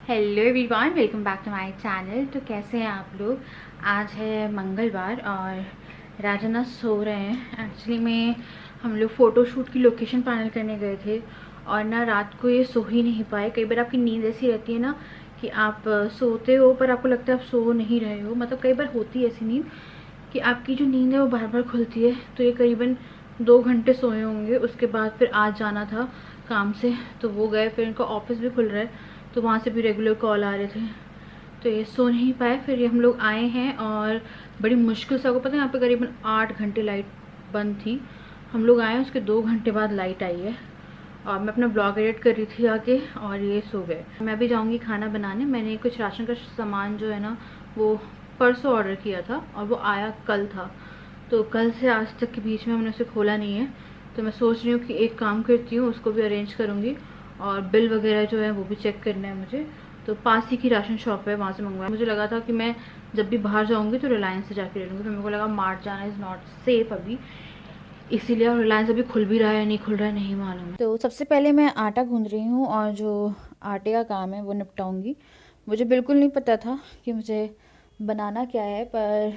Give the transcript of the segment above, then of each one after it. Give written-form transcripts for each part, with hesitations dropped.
Hello everyone, welcome back to my channel. तो कैसे हैं आप लोग। आज है मंगलवार और राजा ना सो रहे हैं। एक्चुअली में हम लोग फ़ोटोशूट की लोकेशन फाइनल करने गए थे और ना रात को ये सो ही नहीं पाए। कई बार आपकी नींद ऐसी रहती है ना कि आप सोते हो पर आपको लगता है आप सो नहीं रहे हो। मतलब कई बार होती है ऐसी नींद कि आपकी जो नींद है वो बार बार खुलती है। तो ये करीबन 2 घंटे सोए होंगे। उसके बाद फिर आज जाना था काम से, तो वो गए। फिर इनका ऑफिस भी खुल रहा है तो वहाँ से भी रेगुलर कॉल आ रहे थे, तो ये सो नहीं पाए। फिर ये हम लोग आए हैं और बड़ी मुश्किल से, आपको पता है यहाँ पे करीबन 8 घंटे लाइट बंद थी। हम लोग आए, उसके 2 घंटे बाद लाइट आई है और मैं अपना ब्लॉग एडिट कर रही थी आके और ये सो गए। मैं भी जाऊँगी खाना बनाने। मैंने कुछ राशन का सामान जो है ना वो परसों ऑर्डर किया था और वो आया कल था, तो कल से आज तक के बीच में हमने उसे खोला नहीं है। तो मैं सोच रही हूँ कि एक काम करती हूँ, उसको भी अरेंज करूँगी और बिल वगैरह जो है वो भी चेक करना है मुझे। तो पास ही की राशन शॉप है, वहाँ से मंगवाया। मुझे लगा था कि मैं जब भी बाहर जाऊँगी तो रिलायंस से जाके ले लूँगी, फिर मेरे को लगा मार्ट जाना इज़ नॉट सेफ़ अभी, इसीलिए। और रिलायंस अभी खुल भी रहा है नहीं खुल रहा है नहीं मालूम है। तो सबसे पहले मैं आटा गूंद रही हूँ और जो आटे का काम है वो निपटाऊँगी। मुझे बिल्कुल नहीं पता था कि मुझे बनाना क्या है, पर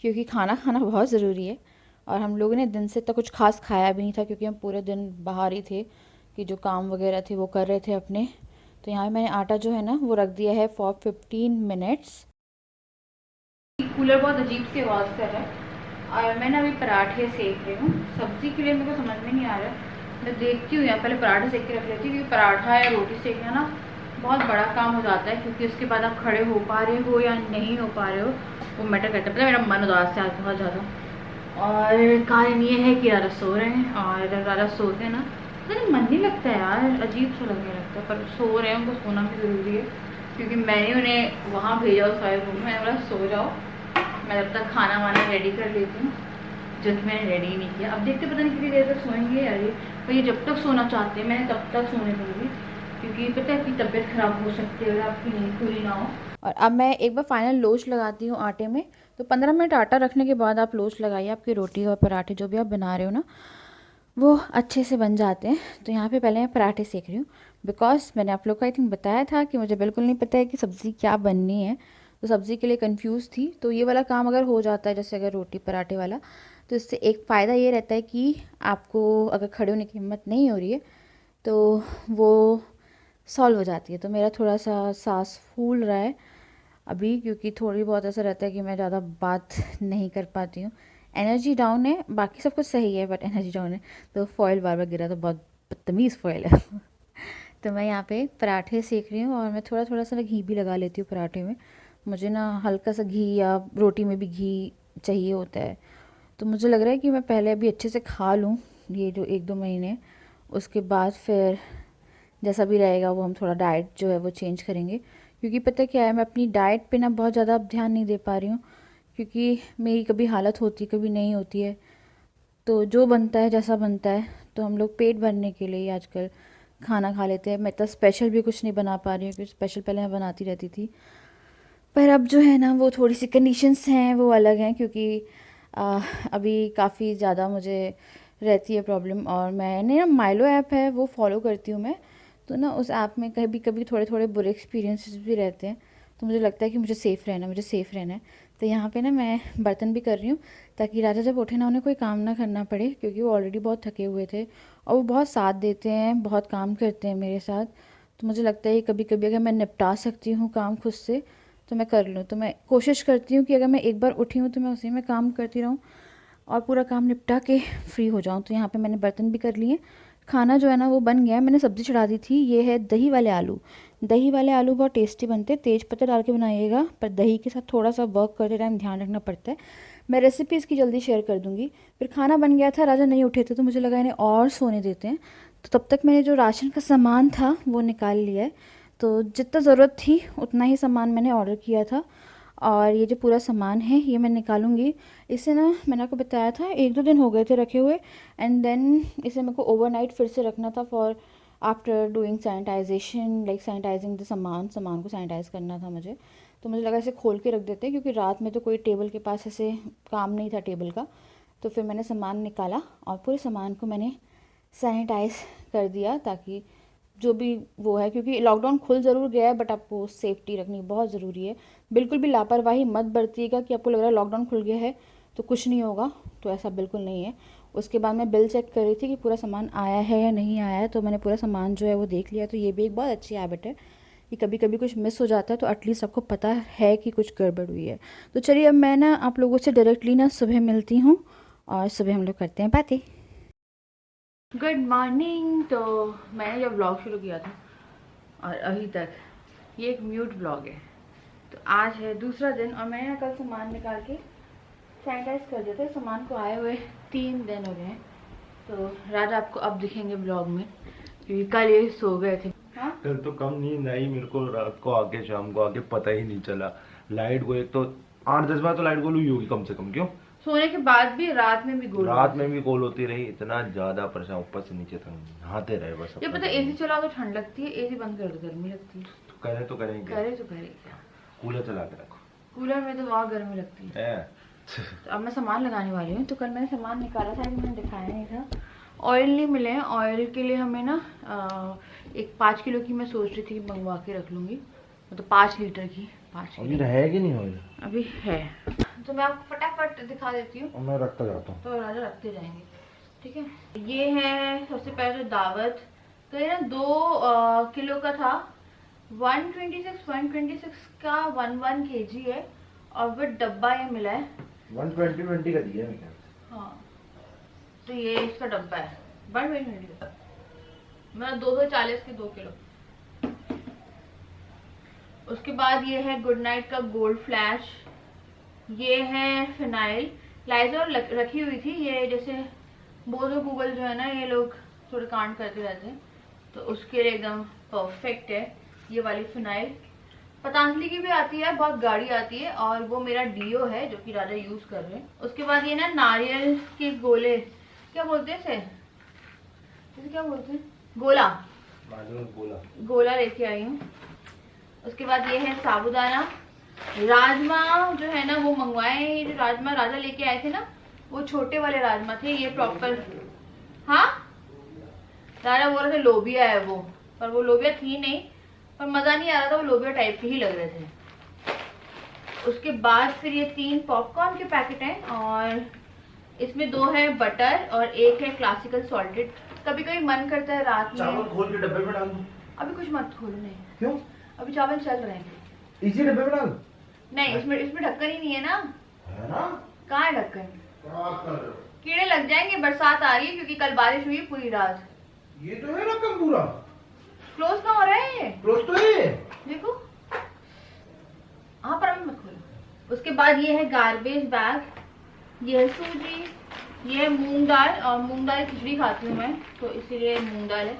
क्योंकि खाना खाना बहुत ज़रूरी है और हम लोगों ने दिन से तो कुछ खास खाया भी नहीं था क्योंकि हम पूरे दिन बाहर ही थे कि जो काम वगैरह थे वो कर रहे थे अपने। तो यहाँ मैंने आटा जो है ना वो रख दिया है फॉर 15 मिनट्स। कूलर बहुत अजीब सी आवाज़ कर रहा है और मैंने अभी पराठे सेक रही हूँ। सब्ज़ी के लिए मेरे को समझ में नहीं आ रहा है, मैं देखती हूँ। यहाँ पहले पराठे सेक के रख लेती हूँ क्योंकि पराठा या रोटी सेकना ना बहुत बड़ा काम हो जाता है, क्योंकि उसके बाद आप खड़े हो पा रहे हो या नहीं हो पा रहे हो वो मैटर करता है। पता है मेरा मन उदास है आज बहुत ज़्यादा, और कारण ये है कि राजा सो रहे हैं और जब राजा सोते हैं ना पता नहीं मन नहीं लगता है यार, अजीब सा लगने लगता है। पर सो रहे हैं, उनको सोना भी ज़रूरी है क्योंकि मैंने उन्हें वहाँ भेजा उस वाले रूम में। मैंने बोला सो जाओ, मैं जब तक खाना वाना रेडी कर लेती हूँ, जो कि मैंने रेडी ही नहीं किया। अब देखते पता नहीं कितनी देर तक सोएंगे यार ये, पर ये जब तक सोना चाहते हैं मैंने तब तक सोने दूँगी, क्योंकि पता है कि तबीयत ख़राब हो सकती है अगर आपकी नींद पूरी ना हो। और अब मैं एक बार फाइनल लोच लगाती हूँ आटे में। तो 15 मिनट आटा रखने के बाद आप लोच लगाइए, आपकी रोटी और पराठे जो भी आप बना रहे हो ना वो अच्छे से बन जाते हैं। तो यहाँ पे पहले मैं पराठे सेक रही हूँ बिकॉज मैंने आप लोग को आई थिंक बताया था कि मुझे बिल्कुल नहीं पता है कि सब्ज़ी क्या बननी है, तो सब्ज़ी के लिए कंफ्यूज थी। तो ये वाला काम अगर हो जाता है जैसे अगर रोटी पराठे वाला, तो इससे एक फ़ायदा ये रहता है कि आपको अगर खड़े होने की हिम्मत नहीं हो रही है तो वो सॉल्व हो जाती है। तो मेरा थोड़ा सा सांस फूल रहा है अभी, क्योंकि थोड़ी बहुत ऐसा रहता है कि मैं ज़्यादा बात नहीं कर पाती हूँ। एनर्जी डाउन है, बाकी सब कुछ सही है बट एनर्जी डाउन है। तो फॉइल बार बार गिरा तो बहुत बदतमीज़ फॉइल है। तो मैं यहाँ पे पराठे सेक रही हूँ और मैं थोड़ा थोड़ा सा घी भी लगा लेती हूँ पराठे में। मुझे ना हल्का सा घी, या रोटी में भी घी चाहिए होता है। तो मुझे लग रहा है कि मैं पहले अभी अच्छे से खा लूँ ये जो 1-2 महीने, उसके बाद फिर जैसा भी रहेगा वो हम थोड़ा डाइट जो है वो चेंज करेंगे। क्योंकि पता क्या है, मैं अपनी डाइट पे ना बहुत ज़्यादा अब ध्यान नहीं दे पा रही हूँ, क्योंकि मेरी कभी हालत होती कभी नहीं होती है। तो जो बनता है जैसा बनता है, तो हम लोग पेट भरने के लिए ही आजकल खाना खा लेते हैं। मैं इतना स्पेशल भी कुछ नहीं बना पा रही हूँ, क्योंकि स्पेशल पहले मैं बनाती रहती थी। पर अब जो है ना वो थोड़ी सी कंडीशंस हैं वो अलग हैं, क्योंकि अभी काफ़ी ज़्यादा मुझे रहती है प्रॉब्लम। और मैंने ना माइलो ऐप है वो फॉलो करती हूँ मैं, तो ना उस ऐप में कभी कभी थोड़े थोड़े बुरे एक्सपीरियंसेस भी रहते हैं। तो मुझे लगता है कि मुझे सेफ़ रहना, मुझे सेफ़ रहना है। तो यहाँ पे ना मैं बर्तन भी कर रही हूँ ताकि राजा जब उठे ना उन्हें कोई काम ना करना पड़े, क्योंकि वो ऑलरेडी बहुत थके हुए थे और वो बहुत साथ देते हैं, बहुत काम करते हैं मेरे साथ। तो मुझे लगता है कभी कभी अगर मैं निपटा सकती हूँ काम खुद से तो मैं कर लूँ। तो मैं कोशिश करती हूँ कि अगर मैं एक बार उठी हूँ तो मैं उसी में काम करती रहूँ और पूरा काम निपटा के फ्री हो जाऊँ। तो यहाँ पे मैंने बर्तन भी कर लिए, खाना जो है ना वो बन गया है। मैंने सब्ज़ी चढ़ा दी थी, ये है दही वाले आलू। दही वाले आलू बहुत टेस्टी बनते हैं, तेज पत्ता डाल के बनाइएगा, पर दही के साथ थोड़ा सा वर्क करते टाइम ध्यान रखना पड़ता है। मैं रेसिपी इसकी जल्दी शेयर कर दूँगी। फिर खाना बन गया था, राजा नहीं उठे थे तो मुझे लगा इन्हें और सोने देते हैं। तो तब तक मैंने जो राशन का सामान था वो निकाल लिया है। तो जितना ज़रूरत थी उतना ही सामान मैंने ऑर्डर किया था और ये जो पूरा सामान है ये मैं निकालूंगी। इसे ना मैंने आपको बताया था 1-2 दिन हो गए थे रखे हुए, एंड देन इसे मेरे को ओवरनाइट फिर से रखना था for after doing sanitization, like sanitizing the सामान को सैनिटाइज करना था मुझे। तो मुझे लगा इसे खोल के रख देते हैं, क्योंकि रात में तो कोई टेबल के पास ऐसे काम नहीं था टेबल का। तो फिर मैंने सामान निकाला और पूरे सामान को मैंने सैनिटाइज कर दिया ताकि जो भी वो है, क्योंकि लॉकडाउन खुल ज़रूर गया है बट आपको सेफ्टी रखनी बहुत ज़रूरी है। बिल्कुल भी लापरवाही मत बरतिएगा कि आपको लग रहा है लॉकडाउन खुल गया है तो कुछ नहीं होगा, तो ऐसा बिल्कुल नहीं है। उसके बाद मैं बिल चेक कर रही थी कि पूरा सामान आया है या नहीं आया है, तो मैंने पूरा सामान जो है वो देख लिया। तो ये भी एक बहुत अच्छी हैबिट है कि कभी कभी कुछ मिस हो जाता है तो एटलीस्ट आपको पता है कि कुछ गड़बड़ हुई है। तो चलिए अब मैं ना आप लोगों से डायरेक्टली ना सुबह मिलती हूँ और सुबह हम लोग करते हैं बातें। Good morning. तो मैंने जब ब्लॉग शुरू किया था और अभी तक ये एक म्यूट ब्लॉग है। तो आज है दूसरा दिन और मैंने कल सामान निकाल के सैनिटाइज कर दिया था। सामान को आए हुए 3 दिन हो गए हैं। तो राजा आपको अब दिखेंगे ब्लॉग में, क्योंकि कल ये सो गए थे। हाँ कल तो कम नींद आई मेरे को, रात को आके शाम को आके पता ही नहीं चला। लाइट को एक तो 8-10 बार तो लाइट गोल हुई होगी कम से कम। क्यों? सोने के बाद भी रात में भी गोल, रात में भी गोल होती रही। इतना ज्यादा परेशान, ऊपर से नीचे तक नहाते रहे बस। ये पता एसी चलाओ तो ठंड लगती है, एसी बंद कर दो गर्मी लगती है। तो करें तो करेंगे, करे तो करे क्या। कूलर चला के रखो। कूलर में तो और गर्मी लगती है। तो अब मैं सामान लगाने वाली हूँ। तो कल मैंने सामान निकाला था, मैंने दिखाया नहीं था। ऑयल नहीं मिले हैं। ऑयल के लिए हमें ना एक 5 किलो की मैं सोच रही थी कि मंगवा के रख लूँगी, मतलब 5 लीटर की। 5 अभी है कि नहीं ऑयल? अभी है। तो मैं आपको फटाफट दिखा देती हूँ। मैं रखता जाता हूँ। तो राजा रखते जाएंगे, ठीक है। ये है सबसे पहले तो दावत। तो ये ना 2 किलो का था। 126 का 1 kg है और वो डब्बा ये मिला है 120 का दिया है। हाँ, तो ये इसका डब्बा है 120 का, मतलब 240 के 2 किलो। उसके बाद ये है गुड नाइट का गोल्ड फ्लैश। ये है फिनाइल। लाइजॉल रखी हुई थी, ये जैसे बोलो गूगल जो है ना, ये लोग थोड़े कांड करते रहते हैं, तो उसके लिए एकदम परफेक्ट है ये वाली फिनाइल। पतंजलि की भी आती है, बहुत गाढ़ी आती है, और वो मेरा डीओ है जो कि राजा यूज कर रहे हैं। उसके बाद ये ना नारियल के गोले, क्या बोलते हैं इसे क्या बोलते हैं, गोला। गोला लेके आई हूँ। उसके बाद ये है साबुदाना। राजमा जो है ना वो मंगवाए, जो राजमा राजा लेके आए थे ना वो छोटे वाले राजमा थे, ये प्रॉपर। हाँ, राजा बोल रहे थे लोबिया है वो, पर वो लोबिया थी नहीं, पर मजा नहीं आ रहा था, वो लोबिया टाइप के ही लग रहे थे। उसके बाद फिर ये 3 पॉपकॉर्न के पैकेट हैं और इसमें 2 है बटर और 1 है क्लासिकल सॉल्टेड। कभी कभी मन करता है रात में चावल खोल के डब्बे में डाल दो। अभी कुछ मत खोलने। क्यों? अभी चावल चल रहे हैं। इसी डब्बे में डाल। नहीं, इसमें ढक्कन ही नहीं है ना। है ना? कहाँ है ढक्कन? क्या कर रहे हो? कीड़े लग जाएंगे, बरसात आ रही है क्योंकि कल बारिश हुई पूरी रात। ये तो है ढक्कन पूरा क्लोज ना हो रहा है, क्लोज तो है। देखो। हाँ, पर अभी मत खोलो। उसके बाद ये है गार्बेज बैग। ये है सूजी, ये है मूंग दाल, और मूंग दाल खिचड़ी खाती हूँ मैं तो इसीलिए मूंग दाल है।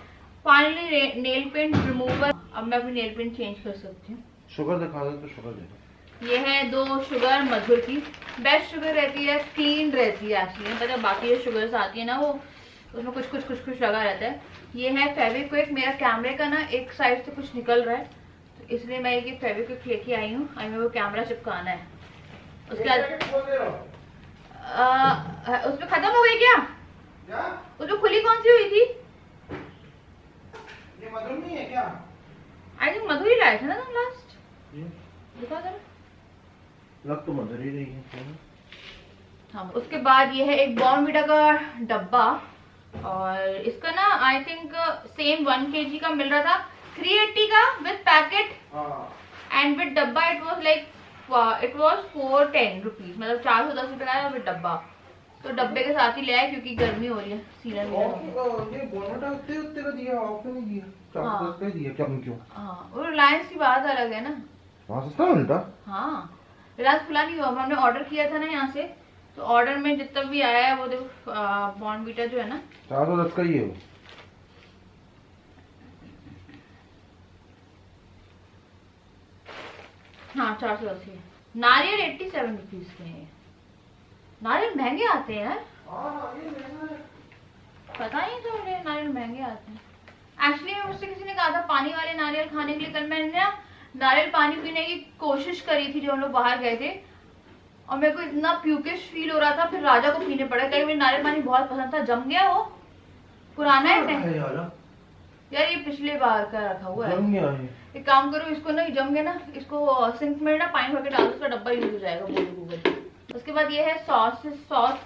Finally nail paint remover. अब मैं अपनी नेल पेंट चेंज कर सकती हूँ। शुगर दिखा दो तो शुगर दे दो। ये है 2 शुगर मधुर की। बेस्ट शुगर रहती है, क्लीन रहती है एक्चुअली, मतलब बाकी ये शुगर्स आती है ना वो उसमें कुछ लगा रहता है। ये है फेविक्विक। मेरा कैमरे का ना एक साइड से कुछ निकल रहा है, तो इसलिए मैं ये फेविक्विक लेके आई हूँ। आई मेरे को कैमरा चिपकाना है। उसके बाद उसमें खत्म हो गई क्या? उसमें खुली कौन सी हुई थी? ये मधुर नहीं है क्या? आई थिंक मधुर ही लाए थे ना तुम लास्ट। दिखा जरा। लग तो मधुर ही रही है। हाँ, उसके बाद ये है एक बॉर्नविटा का डब्बा, और इसका ना आई थिंक सेम 1 kg का मिल रहा था, 380 का विद पैकेट एंड विद डब्बा। इट वाज 410 रुपीज, मतलब 410 रुपए का है विद डब्बा। तो डब्बे के साथ ही ले आए क्योंकि गर्मी हो रही है, सीजन में। ये बॉर्नविटा उतने का दिया, ऑफ नहीं दिया, 410 का दिया। क्या क्यों? हाँ, वो रिलायंस की बात अलग है ना। वहाँ सस्ता मिलता। हाँ, रिलायंस खुला नहीं हुआ, हमने ऑर्डर किया था ना यहाँ से, तो ऑर्डर में जितना भी आया है वो देखो बॉर्नविटा जो है ना 410 का ही है वो। हाँ, 480 है। नारियल 87 रुपीज के हैं। नारियल महंगे आते हैं यार, पता नहीं था मुझे नारियल महंगे आते हैं। एक्चुअली मैं मुझसे किसी ने कहा था पानी वाले नारियल खाने के लिए। कल मैंने ना नारियल पानी पीने की कोशिश करी थी जब हम लोग बाहर गए थे, और मेरे को इतना प्यूकिश फील हो रहा था, फिर राजा को पीने पड़ा। कहीं मुझे नारियल पानी बहुत पसंद था, जम गया वो, पुराना है। यार ये पिछले बार का रखा हुआ है। जम गया ये। एक काम करो, इसको ना जम गया ना, इसको सिंक में ना पानी भर के डालो, उसका डब्बा यूज हो जाएगा। बोलो गूगल। उसके बाद ये है सॉस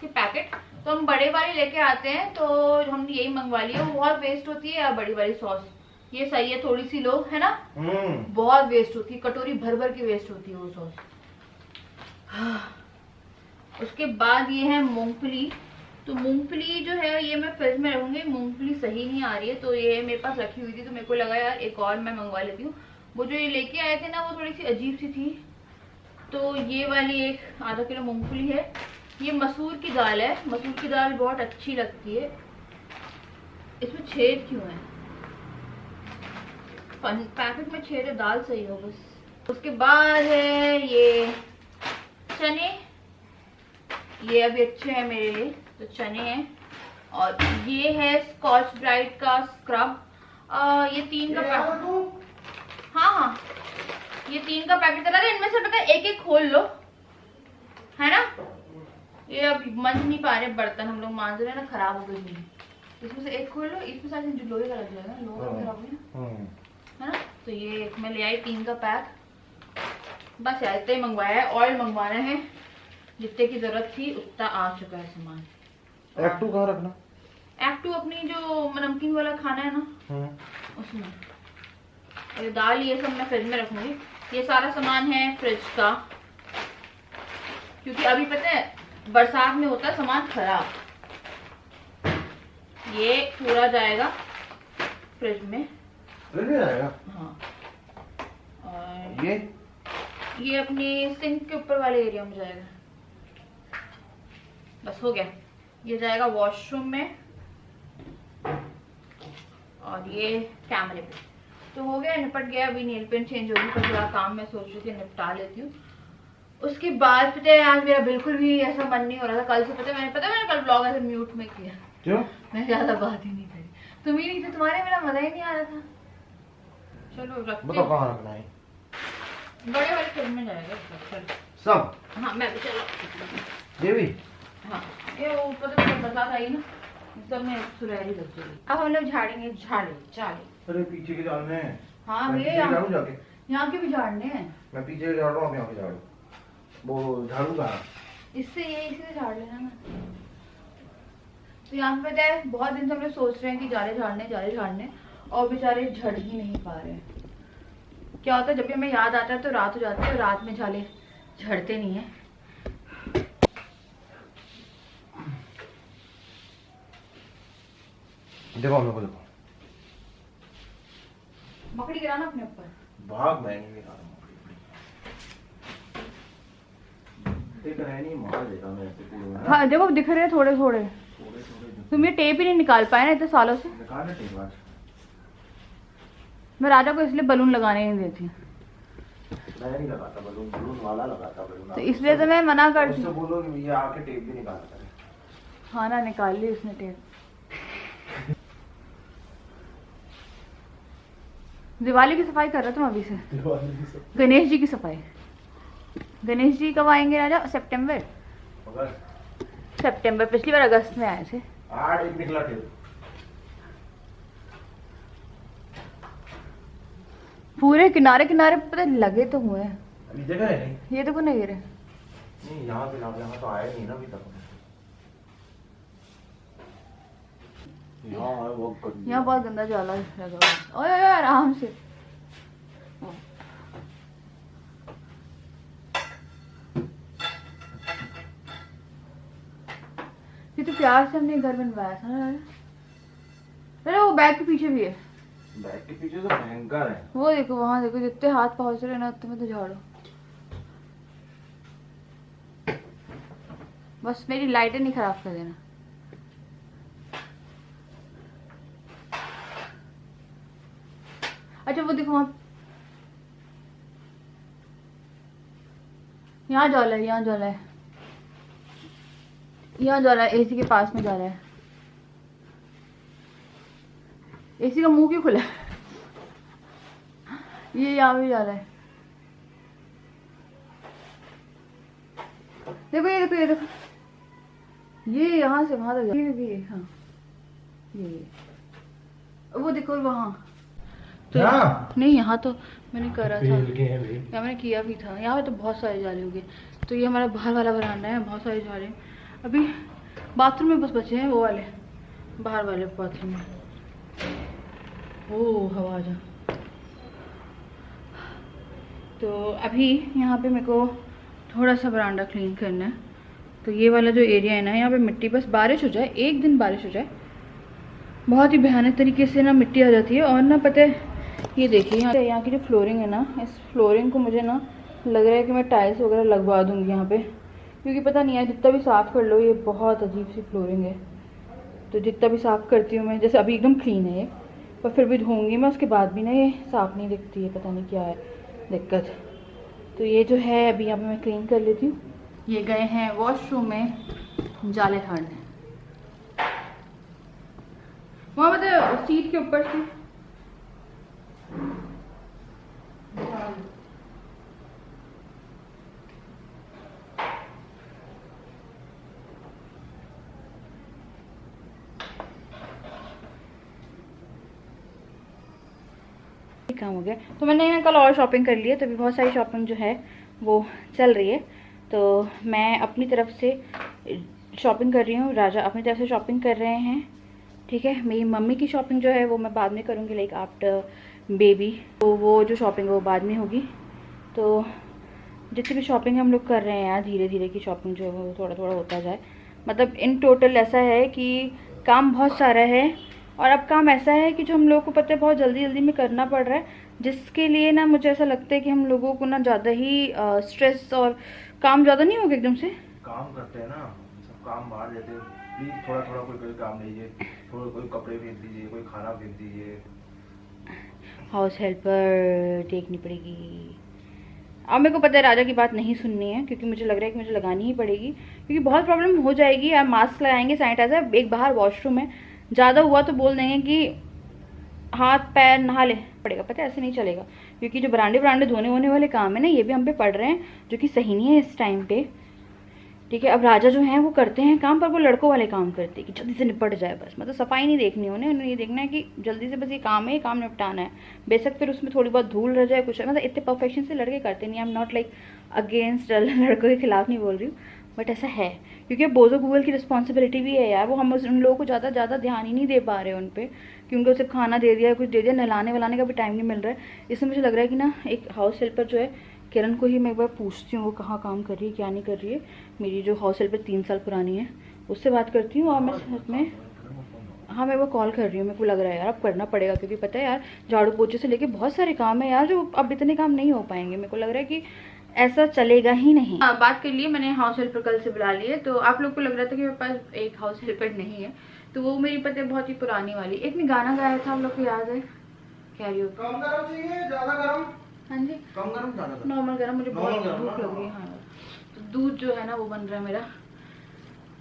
के पैकेट। तो हम बड़े वाले लेके आते हैं, तो हमने यही मंगवा लिया। वो बहुत वेस्ट होती है यार बड़ी वाली सॉस। ये सही है, थोड़ी सी लो, है ना। बहुत वेस्ट होती है, कटोरी भर भर की वेस्ट होती है वो सॉस। उसके बाद ये है मूंगफली। तो मूंगफली जो है ये मैं फ्रिज में रखूंगी। मूंगफली सही नहीं आ रही है, तो ये मेरे पास रखी हुई थी, तो मेरे को लगा यार एक और मैं मंगवा लेती हूँ। वो जो ये लेके आए थे ना, वो थोड़ी सी अजीब सी थी। तो ये वाली एक आधा किलो मूंगफली है। ये मसूर की दाल है। मसूर की दाल बहुत अच्छी लगती है। इसमें छेद क्यों है? पैकेट में छेद है, दाल सही हो बस। उसके बाद है ये चने। ये अभी अच्छे हैं मेरे लिए, तो चने हैं। और ये है स्कॉच ब्राइट का स्क्रब। ये 3 का पैकेट। हाँ, ये 3 का पैकेट करा। इनमें से पता है एक एक खोल लो, है ना। ये अब मंज नहीं पा रहे बर्तन, हम लोग मांज रहे हैं ना, खराब हो गई। इसमें से एक खोल लो। इसमें सारे जो लोहे का लग जाएगा, लोहा खराब हो गया, है ना। तो ये एक मैं ले आई 3 का पैक। बस यार इतना ही मंगवाया है। ऑयल मंगवाना है, जितने की जरूरत थी उतना आ चुका है सामान। एक्टू कहाँ रखना? एक्टू अपनी जो नमकीन वाला खाना है ना, उसमें। और दाल ये सब मैं फ्रिज में रखूंगी। ये सारा सामान है फ्रिज का, क्योंकि अभी पता है बरसात में होता है सामान खराब। ये पूरा जाएगा फ्रिज में। फ्रिज में जाएगा? हाँ। और ये अपनी सिंक के ऊपर वाले एरिया में जाएगा। बस हो गया। ये जाएगा वॉशरूम में, और ये कैमरे पे। तो हो गया, निपट गया। अभी नेल पेंट चेंज होगी, पर थोड़ा काम मैं सोच रही थी निपटा लेती हूँ। उसके बाद पता है आज मेरा बिल्कुल भी ऐसा मन नहीं हो रहा था। कल से मैंने कल ब्लॉग ऐसे म्यूट में किया। क्यों? मैं ज्यादा बात ही नहीं करी। तुम ही नहीं थे, तुम्हारे मेरा मजा ही नहीं आ रहा था। चलो रखते। बताओ कहाँ रखना है? बड़े वाले फ्रिज में जाएगा सब। हाँ मैं भी चलो। ये भी? हाँ, ये ऊपर से बरसात आई ना, सब में सुरहरी लग जाएगी। अब हम लोग झाड़ेंगे। झाड़े। अरे पीछे के झाड़ने हैं। हाँ मैं मेरे पीछे झाड़ू जाके। यहाँ के भी झाड़ने हैं। मैं पीछे के झाड़ रहा हूँ, यहाँ के झाड़ू। वो झाड़ू कहाँ? इससे ये इसी से झाड़ लेना ना। तो यहाँ पे पता है बहुत दिन से हम लोग सोच रहे हैं कि जाले झाड़ने, और बेचारे झड़ ही नहीं पा रहे हैं। क्या होता है, जब भी हमें याद आता है तो रात हो जाती है, और रात में जाले झड़ते नहीं है। देखो मेरे को, देखो मकड़ी गिराना अपने ऊपर। भाग, मैं नहीं गिरा रहा हूँ। हाँ देखो दिख रहे हैं थोड़े थोड़े। तुम ये टेप ही नहीं निकाल पाए ना इतने सालों से। मैं राजा को इसलिए बलून लगाने नहीं देती। मैं नहीं लगाता बलून, बलून वाला लगाता बलून। तो इसलिए तो मैं मना करती हूँ। बोलो कि ये आके टेप भी निकाल करे। हाँ ना, निकाल ली उसने टेप। दिवाली की सफाई कर रहे तुम अभी से? गणेश जी की सफाई। गणेश जी कब आएंगे राजा? सितंबर। पिछली बार अगस्त में आए थे। 8 निकला टेप। पूरे किनारे किनारे पता लगे तो हुए हैं। अभी जगह है नहीं। ये देखो नहीं गिरे। नहीं यहाँ पे, यहाँ तो आया नहीं ना अभी तक। यहाँ बहुत गंदा जाला लगा हुआ। ओए ओए आराम से। ये तो प्यार से हमने घर बनवाया था ना। अरे वो बैग के पीछे भी है। बैग के पीछे तो भयंकर है। वो देखो वहां देखो, जितने हाथ पहुंच रहे ना उतने में तो झाड़ो। बस मेरी लाइटें नहीं खराब कर देना। अच्छा वो देखो वहां, यहाँ जाला है, यहाँ जाला है, यहाँ जाला है। एसी के पास में जा रहा है। एसी का मुंह क्यों खुला है? ये यहाँ भी जा रहा है। देखो ये देखो, ये देखो, ये यहाँ से वहां तक ये हाँ ये वो देखो वहाँ तो हाँ। नहीं, यहाँ तो मैंने करा था, फेल गए भाई। यहाँ मैंने किया भी था। यहाँ पे तो बहुत सारे जाले होंगे। तो ये हमारा बाहर वाला बरामदा है, बहुत सारे जाले हैं। अभी बाथरूम में बस बचे हैं वो वाले, बाहर वाले बाथरूम में। ओह हवा आ जा। तो अभी यहाँ पे मेरे को थोड़ा सा बरामदा क्लीन करना है। तो ये वाला जो एरिया है ना, यहाँ पे मिट्टी, बस बारिश हो जाए, एक दिन बारिश हो जाए, बहुत ही भयानक तरीके से ना मिट्टी आ जाती है। और ना पता है, ये देखिए यहाँ की जो फ्लोरिंग है ना, इस फ्लोरिंग को मुझे ना लग रहा है कि मैं टाइल्स वगैरह लगवा दूँगी यहाँ पे, क्योंकि पता नहीं है जितना भी साफ़ कर लो ये बहुत अजीब सी फ्लोरिंग है। तो जितना भी साफ़ करती हूँ मैं, जैसे अभी एकदम क्लीन है ये, पर फिर भी धोऊंगी मैं उसके बाद भी ना ये साफ़ नहीं दिखती है, पता नहीं क्या है दिक्कत। तो ये जो है अभी यहाँ पे मैं क्लीन कर लेती हूँ। ये गए हैं वॉशरूम में जाले झाड़ने, वहाँ मतलब सीट के ऊपर से काम हो गया। तो मैंने ना कल और शॉपिंग कर ली है, तो अभी बहुत सारी शॉपिंग जो है वो चल रही है। तो मैं अपनी तरफ से शॉपिंग कर रही हूँ, राजा अपनी तरफ से शॉपिंग कर रहे हैं, ठीक है। मेरी मम्मी की शॉपिंग जो है वो मैं बाद में करूँगी, लाइक आफ्टर बेबी, तो वो जो शॉपिंग है वो बाद में होगी। तो जितनी भी शॉपिंग हम लोग कर रहे हैं यार, धीरे धीरे की शॉपिंग जो है वो थोड़ा थोड़ा होता जाए। मतलब इन टोटल ऐसा है कि काम बहुत सारा है, और अब काम ऐसा है कि जो हम लोगों को पता है बहुत जल्दी जल्दी में करना पड़ रहा है, जिसके लिए ना मुझे ऐसा लगता है कि हम लोगों को ना ज़्यादा ही स्ट्रेस और काम ज़्यादा नहीं होगा एकदम से। काम करते हैं ना, सब काम बांट देते हैं। प्लीज थोड़ा थोड़ा कोई कोई काम लीजिए, थोड़ा कोई कपड़े भेज दीजिए, कोई खाना भेज दीजिए। हाउस हेल्पर देखनी पड़ेगी। अब मेरे को पता है राजा की बात नहीं सुननी है, क्योंकि मुझे लग रहा है कि मुझे लगानी ही पड़ेगी, क्योंकि बहुत प्रॉब्लम हो जाएगी यार। मास्क लगाएंगे, सैनिटाइजर, एक बाहर वॉशरूम है, ज़्यादा हुआ तो बोल देंगे कि हाथ पैर नहा ले पड़ेगा, पता है ऐसे नहीं चलेगा। क्योंकि जो बरांडे बरांडे धोने होने वाले काम है ना, ये भी हम पे पड़ रहे हैं, जो कि सही नहीं है इस टाइम पे, ठीक है। अब राजा जो है वो करते हैं काम, पर वो लड़कों वाले काम करते हैं कि जल्दी से निपट जाए बस। मतलब सफाई नहीं देखनी उन्हें ये देखना है कि जल्दी से बस ये काम है, ये काम निपटाना है। बेशक फिर उसमें थोड़ी बहुत धूल रह जाए कुछ, मतलब इतने परफेक्शन से लड़के करते नहीं। I am not like against लड़कों के खिलाफ नहीं बोल रही हूँ, बट ऐसा है, क्योंकि बोझो गूगल की रिस्पॉन्सिबिलिटी भी है यार। वो हम उन लोगों को ज़्यादा ध्यान ही नहीं दे पा रहे हैं उन पर, क्योंकि उसे खाना दे दिया, कुछ दे दिया, नहलाने वलाने का भी टाइम नहीं मिल रहा है। इसलिए मुझे लग रहा है कि ना एक हाउस हेल्पर जो है, किरण को ही मैं एक बार पूछती हूँ वो कहाँ काम कर रही है क्या नहीं कर रही है। मेरी जो हाउस हेल्पर 3 साल पुरानी है, उससे बात करती हूँ, और मैं साथ में, हाँ मैं वो कॉल कर रही हूँ। मेरे को लग रहा है यार अब करना पड़ेगा, क्योंकि पता है यार झाड़ू पोछे से लेके बहुत सारे काम है यार, जो अब इतने काम नहीं हो पाएंगे। मेरे को लग रहा है कि ऐसा चलेगा ही नहीं। बात कर लिए मैंने, हाउस हेल्पर कल से बुला लिए। तो आप लोग को लग रहा था कि मेरे पास एक हाउस हेल्पर नहीं है, तो वो मेरी पता है बहुत ही पुरानी वाली, एक ने गाना गाया था, आप लोग को याद है, कैरियोके। कम गरम चाहिए, ज्यादा गरम? हाँ जी, कम गरम ज्यादा गरम? नॉर्मल गरम, मुझे बहुत नॉर्मल गरम भूख ना? लग रही है। हाँ, तो दूध जो है ना वो बन रहा है मेरा।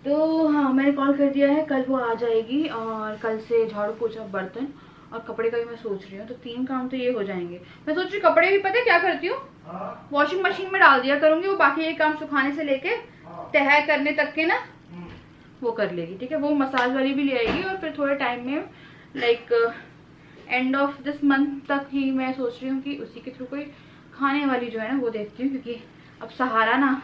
तो हाँ मैंने कॉल कर दिया है, कल वो आ जाएगी, और कल से झाड़ू पोछा बर्तन और कपड़े का भी मैं सोच रही हूँ। तो 3 काम तो ये हो जाएंगे। मैं सोच रही हूँ कपड़े भी पता है क्या करती हूँ, वॉशिंग मशीन में डाल दिया करूंगी, वो बाकी ये काम सुखाने से लेके तह करने तक के ना वो कर लेगी, ठीक है। वो मसाज वाली भी ले आएगी, और फिर थोड़े टाइम में like end of this month तक ही मैं सोच रही हूँ कि उसी के थ्रू कोई खाने वाली जो है ना वो देखती हूँ, क्योंकि अब सहारा ना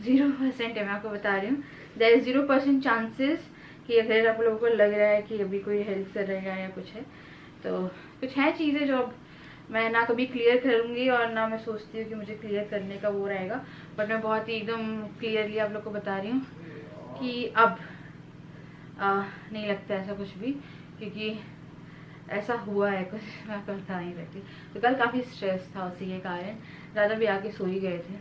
0% है। मैं आपको बता रही हूँ, देयर इज 0% चांसेस कि अगर आप लोगों को लग रहा है कि अभी कोई हेल्प कर रहेगा या कुछ है, तो कुछ है चीज़ें जो अब मैं ना कभी क्लियर करूँगी, और ना मैं सोचती हूँ कि मुझे क्लियर करने का वो रहेगा। बट मैं बहुत ही एकदम क्लियरली आप लोग को बता रही हूँ कि अब नहीं लगता ऐसा कुछ भी, क्योंकि ऐसा हुआ है कुछ, मैं बता नहीं सकती। तो कल काफ़ी स्ट्रेस था, उसी के कारण ज़्यादा भी आके सो ही गए थे,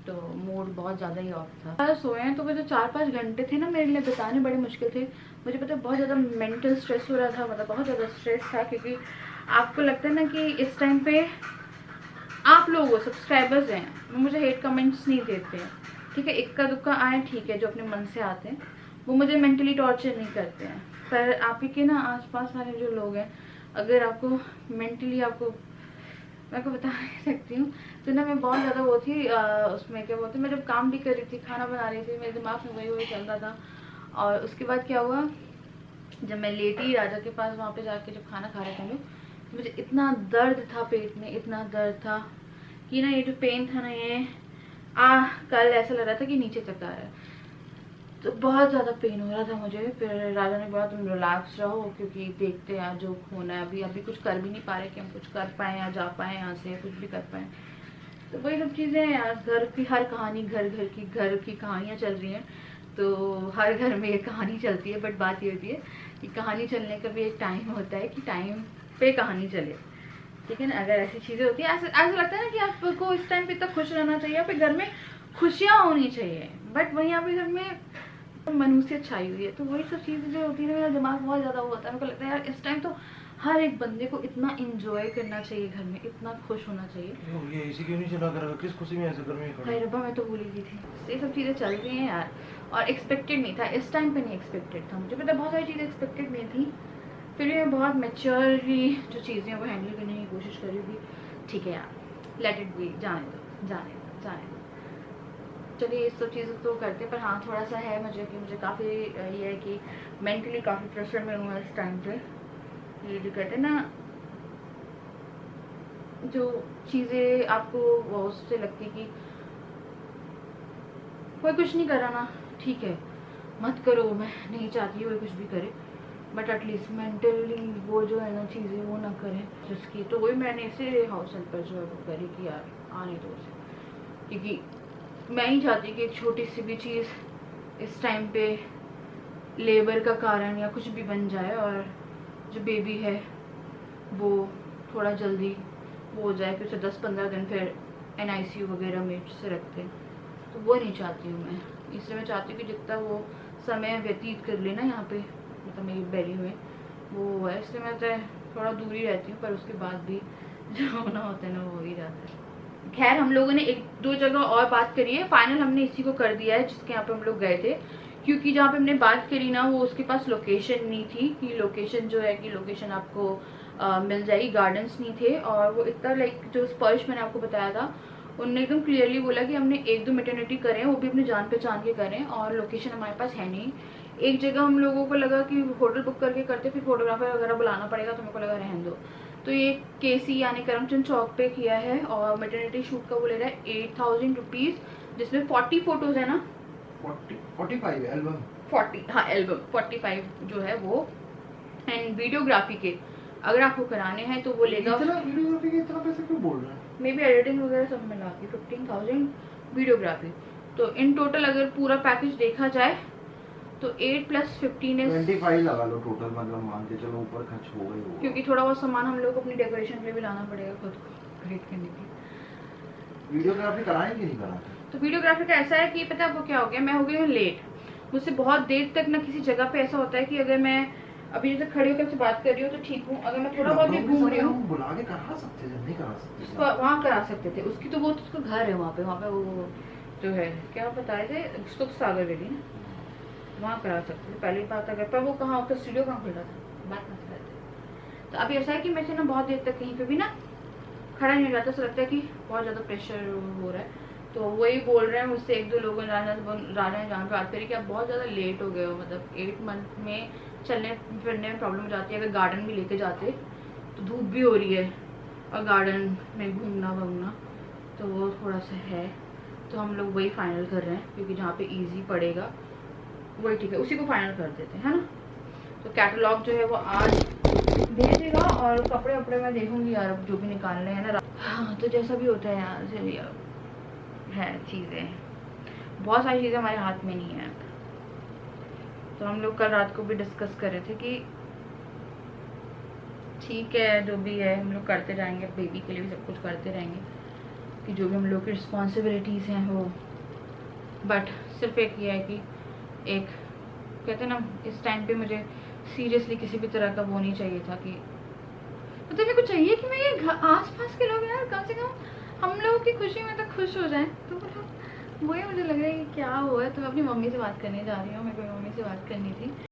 तो मूड बहुत ज़्यादा ही ऑफ था। सोए हैं तो वो जो 4-5 घंटे थे ना मेरे लिए बिताने बड़े मुश्किल थे। मुझे पता है बहुत ज़्यादा मेंटल स्ट्रेस हो रहा था, मतलब बहुत ज़्यादा स्ट्रेस था, क्योंकि आपको लगता है ना कि इस टाइम पे आप लोग सब्सक्राइबर्स हैं, वो मुझे हेट कमेंट्स नहीं देते हैं, ठीक है। इक्का दुक्का आए ठीक है, जो अपने मन से आते हैं, वो मुझे मेंटली टॉर्चर नहीं करते हैं। पर आप ही के ना आसपास वाले जो लोग हैं, अगर आपको मेंटली, आपको मैं आपको बता नहीं सकती हूँ। तो ना मैं बहुत ज़्यादा वो थी उसमें क्या बोलते, मैं जब काम भी कर रही थी, खाना बना रही थी, मेरे दिमाग में वही चल रहा था। और उसके बाद क्या हुआ, जब मैं लेटी राजा के पास वहाँ पे जाके जब खाना खा रहे थे हम लोग, मुझे इतना दर्द था पेट में, इतना दर्द था कि ना ये जो पेन था ना ये कल ऐसा लग रहा था कि नीचे तक आ रहा है, तो बहुत ज़्यादा पेन हो रहा था मुझे। फिर राजा ने बोला तुम रिलैक्स रहो, क्योंकि देखते हैं जो होना है। अभी कुछ कर भी नहीं पा रहे कि हम कुछ कर पाएँ या जा पाएँ यहाँ से, कुछ भी कर पाएँ। तो वही सब चीज़ें यार, घर की हर कहानी घर की कहानियाँ चल रही हैं, तो हर घर में ये कहानी चलती है। बट बात ये होती है कि कहानी चलने का भी एक टाइम होता है कि टाइम पे कहानी चले, ठीक है ना। अगर ऐसी चीज़ें होती हैं, ऐसा लगता है ना कि आपको इस टाइम पे इतना खुश रहना चाहिए, आपके घर में खुशियाँ होनी चाहिए, बट वहीं आपके घर में मनुष्यत छाई हुई है। तो वही सब चीज़ें जो होती है ना, मेरा दिमाग बहुत ज़्यादा वो होता है। मेरे को लगता है यार इस टाइम तो हर एक बंदे को इतना इंजॉय करना चाहिए, घर में इतना खुश होना चाहिए। ये एसी क्यों नहीं चला कर, किस खुशी में ऐसे गर्मी हाय रब्बा, मैं तो भूल ही गई थी। ये सब चीज़ें चल रही हैं यार, और एक्सपेक्टेड नहीं था, इस टाइम पे नहीं एक्सपेक्टेड था। मुझे पता बहुत सारी चीज़ें एक्सपेक्टेड नहीं थी, फिर भी मैं बहुत मैच्योरली जो चीज़ें वो हैंडल करने की कोशिश कर रही थी। ठीक है यार, लेट इट बी, जाने दो। चलिए इस सब चीज़ों तो करते हैं, पर हाँ थोड़ा सा है मुझे काफ़ी ये है कि मेंटली काफ़ी प्रेशर में हूँ इस टाइम पे। ये जो कहते हैं ना, जो चीज़ें आपको वो उससे लगती कि कोई कुछ नहीं करा ना, ठीक है मत करो, मैं नहीं चाहती कोई कुछ भी करे, बट एटलीस्ट मेंटली वो जो है ना चीज़ें वो ना करें जिसकी। तो वही मैंने इसे हाउस हेल्पर जो है वो करी कि यार आने दो उसे, क्योंकि मैं ही चाहती कि एक छोटी सी भी चीज़ इस टाइम पे लेबर का कारण या कुछ भी बन जाए, और जो बेबी है वो थोड़ा जल्दी वो हो जाए, फिर उसे 10-15 दिन फिर NICU वगैरह में से रखते हैं, तो वो नहीं चाहती हूँ मैं। इसलिए मैं चाहती हूँ कि जितना वो समय व्यतीत कर लेना यहाँ पे, मतलब मेरी बेली में वो है, इसलिए मैं तो थोड़ा दूर ही रहती हूँ, पर उसके बाद भी जो होना होता है ना वो हो ही जाता है। खैर हम लोगों ने 1-2 जगह और बात करी है, फाइनल हमने इसी को कर दिया है जिसके यहाँ पे हम लोग गए थे, क्योंकि जहाँ पे हमने बात करी ना वो उसके पास लोकेशन नहीं थी, कि लोकेशन जो है कि लोकेशन आपको मिल जाएगी, गार्डन्स नहीं थे। और वो इतना लाइक जो स्पर्श मैंने आपको बताया था, उनने एकदम क्लियरली बोला कि हमने 1-2 मैटरनिटी करें, वो भी अपने जान पहचान के करें, और लोकेशन हमारे पास है नहीं। एक जगह हम लोगों को लगा कि होटल बुक करके करते, फिर फोटोग्राफर वगैरह बुलाना पड़ेगा, तो मेरे को लगा रहने दो। तो ये KC यानी करमचंद चौक पे किया है, और मैटरनिटी शूट का वो ले रहा है 8000 रुपीज़, जिसमें 40 फोटोज है ना, 45 एल्बम, 40 हाँ एल्बम 45 जो है वो, एंड वीडियोग्राफी के अगर आपको कराने हैं तो वो लेगा। इतना वीडियोग्राफी के इतना पैसे क्यों बोल रहे हैं? मे बी एडिटिंग वगैरह सब मिला के 15,000 वीडियोग्राफी। तो इन टोटल अगर पूरा पैकेज देखा जाए तो 8 + 15 is 25 लगा लो टोटल, मतलब मान के चलो ऊपर खर्च हो गई होगा, क्योंकि थोड़ा बहुत सामान हम लोग को अपनी डेकोरेशन के लिए भी लाना पड़ेगा खुद को खरीद के लिए। वीडियोग्राफी कराएं कि नहीं कराते? तो वीडियोग्राफी का ऐसा है कि पता है आपको क्या हो गया, मैं हो गई हूँ लेट। मुझसे बहुत देर तक ना किसी जगह पे ऐसा होता है कि अगर मैं अभी जैसे खड़ी होकर से बात कर रही हूँ तो ठीक हूँ, अगर मैं थोड़ा बहुत भी घूम रही हूँ बुला के करा सकते थे, नहीं करा सकते वहाँ करा सकते थे। उसकी तो वो तो उसका घर है वहाँ पे वो जो है क्या बताए थे, सुख सागर वैली ना, वहाँ करा सकते थे पहली बात। अगर पर वो कहाँ उसका स्टूडियो कहाँ खुल रहा था, बात मत करते। तो अभी ऐसा है कि मैं से ना बहुत देर तक कहीं पे भी ना खड़ा नहीं हो जाता, ऐसा लगता है कि बहुत ज़्यादा प्रेशर हो रहा है। तो वही बोल रहे हैं मुझसे 1-2 लोगों ने राजा ने जहाँ पे बात करी कि आप बहुत ज़्यादा लेट हो गए हो, मतलब 8 मंथ में चलने फिरने में प्रॉब्लम हो जाती है। अगर गार्डन भी लेके जाते तो धूप भी हो रही है और गार्डन में घूमना वूमना, तो वो थोड़ा सा है। तो हम लोग वही फाइनल कर रहे हैं, क्योंकि जहाँ पे ईजी पड़ेगा वही ठीक है, उसी को फाइनल कर देते हैं, है ना। तो कैटलॉग जो है वो आज भेजेगा, और कपड़े वपड़े मैं देखूंगी यार जो भी निकालने हैं ना। हाँ तो जैसा भी होता है यार, चलिए है चीज़ें, बहुत सारी चीज़ें हमारे हाथ में नहीं है। तो हम लोग कल रात को भी डिस्कस कर रहे थे कि ठीक है जो भी है हम लोग करते जाएंगे, बेबी के लिए भी सब कुछ करते रहेंगे, कि जो भी हम लोग की रिस्पॉन्सिबिलिटीज़ हैं वो। बट सिर्फ एक ये है कि एक कहते हैं ना, इस टाइम पे मुझे सीरियसली किसी भी तरह का वो नहीं चाहिए था कि मतलब मेरे को चाहिए कि मैं ये आस-पास के लोग यार कम से कम हम लोगों की खुशी में तो खुश हो जाएं। तो मतलब वही मुझे लग रहा है कि क्या हुआ है। तो मैं अपनी मम्मी से बात करने जा रही हूँ, मेरे को मम्मी से बात करनी थी।